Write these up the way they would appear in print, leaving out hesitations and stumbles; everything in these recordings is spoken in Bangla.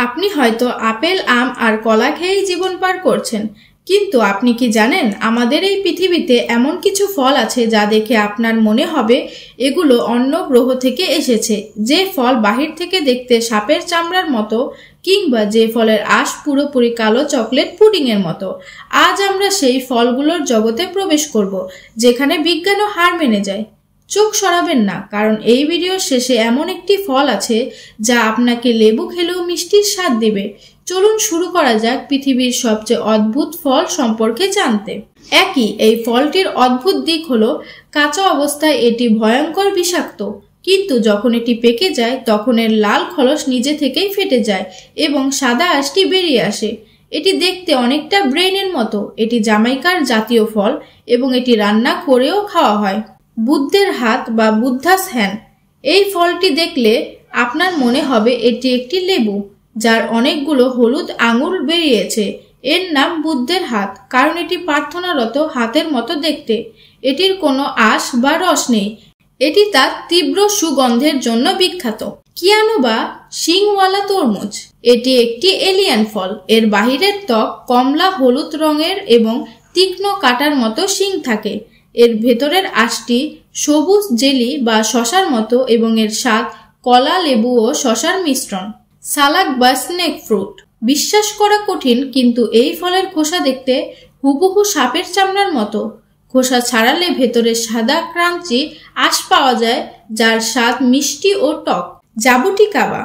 আপনি হয়তো আপেল, আম আর কলা খেয়েই জীবন পার করছেন, কিন্তু আপনি কি জানেন আমাদের এই পৃথিবীতে এমন কিছু ফল আছে যা দেখে আপনার মনে হবে এগুলো অন্য গ্রহ থেকে এসেছে। যে ফল বাহির থেকে দেখতে সাপের চামড়ার মতো, কিংবা যে ফলের আঁশ পুরোপুরি কালো চকলেট পুডিং এর মতো। আজ আমরা সেই ফলগুলোর জগতে প্রবেশ করব, যেখানে বিজ্ঞানও হার মেনে যায়। চোখ সরাবেন না, কারণ এই ভিডিওর শেষে এমন একটি ফল আছে যা আপনাকে লেবু খেলেও মিষ্টির স্বাদ দিবে। চলুন শুরু করা যাক পৃথিবীর সবচেয়ে অদ্ভুত ফল সম্পর্কে জানতে। এই ফলটির অদ্ভুত দিক হলো কাঁচা অবস্থায় এটি ভয়ঙ্কর বিষাক্ত, কিন্তু যখন এটি পেকে যায় তখন এর লাল খলস নিজে থেকেই ফেটে যায় এবং সাদা আঁশটি বেরিয়ে আসে। এটি দেখতে অনেকটা ব্রেনের মতো। এটি জামাইকার জাতীয় ফল এবং এটি রান্না করেও খাওয়া হয়। বুদ্ধের হাত বা বুদ্ধাস হ্যান্ড। এই ফলটি দেখলে আপনার মনে হবে এটি একটি লেবু যার অনেকগুলো হলুদ আঙুল বেরিয়েছে। এর নাম বুদ্ধের হাত কারণ এটি প্রার্থনারত হাতের মতো দেখতে। এটির কোনো আঁশ বা রস নেই। এটি তার তীব্র সুগন্ধের জন্য বিখ্যাত। কিয়ানো বা শিংওয়ালা তরমুজ। এটি একটি এলিয়ান ফল। এর বাহিরের ত্বক কমলা হলুদ রঙের এবং তীক্ষ্ণ কাঁটার মতো শিং থাকে। এর ভেতরের আঁশটি সবুজ জেলি বা শসার মতো এবং এর স্বাদ কলা, লেবু ও শসার মিশ্রণ। সালাক বা স্নেক ফ্রুট। বিশ্বাস করা কঠিন, কিন্তু এই ফলের খোসা দেখতে হুবহু সাপের চামড়ার মতো। খোসা ছাড়ালে ভেতরে সাদা ক্রাঞ্চি আঁশ পাওয়া যায়, যার স্বাদ মিষ্টি ও টক। জাবুটিকাবা।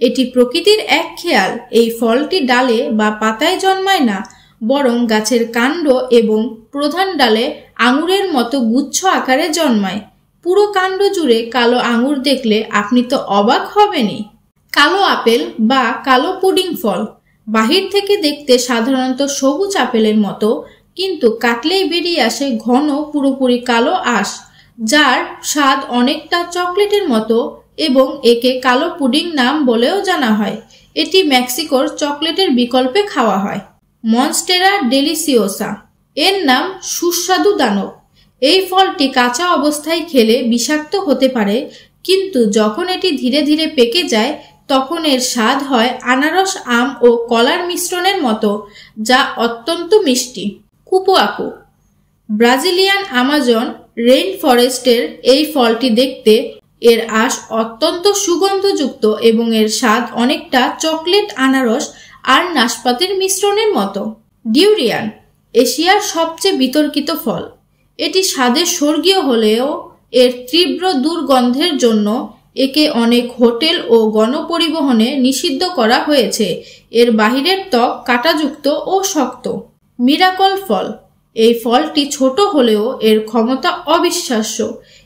এটি প্রকৃতির এক খেয়াল। এই ফলটি ডালে বা পাতায় জন্মায় না, বরং গাছের কাণ্ড এবং প্রধান ডালে আঙুরের মতো গুচ্ছ আকারে জন্মায়। পুরো কাণ্ড জুড়ে কালো আঙুর দেখলে আপনি তো অবাক হবেনই। কালো আপেল বা কালো পুডিং ফল। বাহির থেকে দেখতে সাধারণত সবুজ আপেলের মতো, কিন্তু কাটলেই বেরিয়ে আসে ঘন পুরোপুরি কালো আঁশ, যার স্বাদ অনেকটা চকলেটের মতো এবং একে কালো পুডিং নাম বলেও জানা হয়। এটি মেক্সিকোর চকলেটের বিকল্পে খাওয়া হয়। মনস্টেরা ডেলিসিওসা। এর নাম সুস্বাদু দানব। এই ফলটি কাঁচা অবস্থায় খেলে বিষাক্ত হতে পারে, কিন্তু যখন এটি ধীরে ধীরে পেকে যায় তখন এর স্বাদ হয় আনারস, আম ও কলার মিশ্রণের মতো, যা অত্যন্ত মিষ্টি। কুপুয়াকু। ব্রাজিলিয়ান আমাজন রেইন ফরেস্টের এই ফলটি দেখতে এর আঁশ অত্যন্ত সুগন্ধযুক্ত এবং এর স্বাদ অনেকটা চকলেট, আনারস আর নাশপাতির মিশ্রণের মতো। ডিউরিয়ান। এশিয়ার সবচেয়ে বিতর্কিত ফল। এটি স্বাদে স্বর্গীয় হলেও এর তীব্র দুর্গন্ধের জন্য একে অনেক হোটেল ও গণপরিবহনে নিষিদ্ধ করা হয়েছে। এর বাহিরের ত্বক কাঁটাযুক্ত ও শক্ত। মিরাকল ফল। এই ফলটি ছোট হলেও এর ক্ষমতা অবিশ্বাস্য।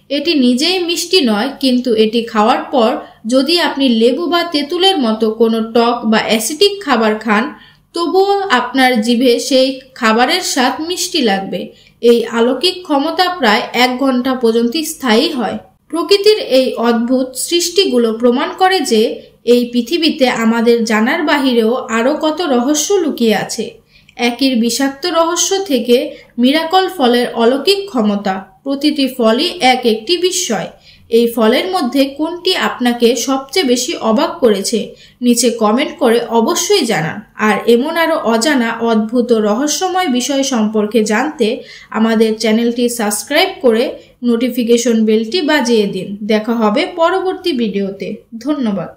এটি নিজেই মিষ্টি নয়, কিন্তু এটি খাওয়ার পর যদি আপনি লেবু বা তেঁতুলের মতো কোনো টক বা অ্যাসিডিক খাবার খান, তবুও আপনার জিভে সেই খাবারের স্বাদ মিষ্টি লাগবে। এই অলৌকিক ক্ষমতা প্রায় 1 ঘন্টা পর্যন্ত স্থায়ী হয়। প্রকৃতির এই অদ্ভুত সৃষ্টিগুলো প্রমাণ করে যে এই পৃথিবীতে আমাদের জানার বাহিরেও আরও কত রহস্য লুকিয়ে আছে। একই বিষাক্ত রহস্য থেকে মিরাকল ফলের অলৌকিক ক্ষমতা। প্রতিটি ফলই একটি বিস্ময়। এই ফলের মধ্যে কোনটি আপনাকে সবচেয়ে বেশি অবাক করেছে নিচে কমেন্ট করে অবশ্যই জানান। আর এমন আরও অজানা, অদ্ভুত ও রহস্যময় বিষয় সম্পর্কে জানতে আমাদের চ্যানেলটি সাবস্ক্রাইব করে নোটিফিকেশন বেলটি বাজিয়ে দিন। দেখা হবে পরবর্তী ভিডিওতে। ধন্যবাদ।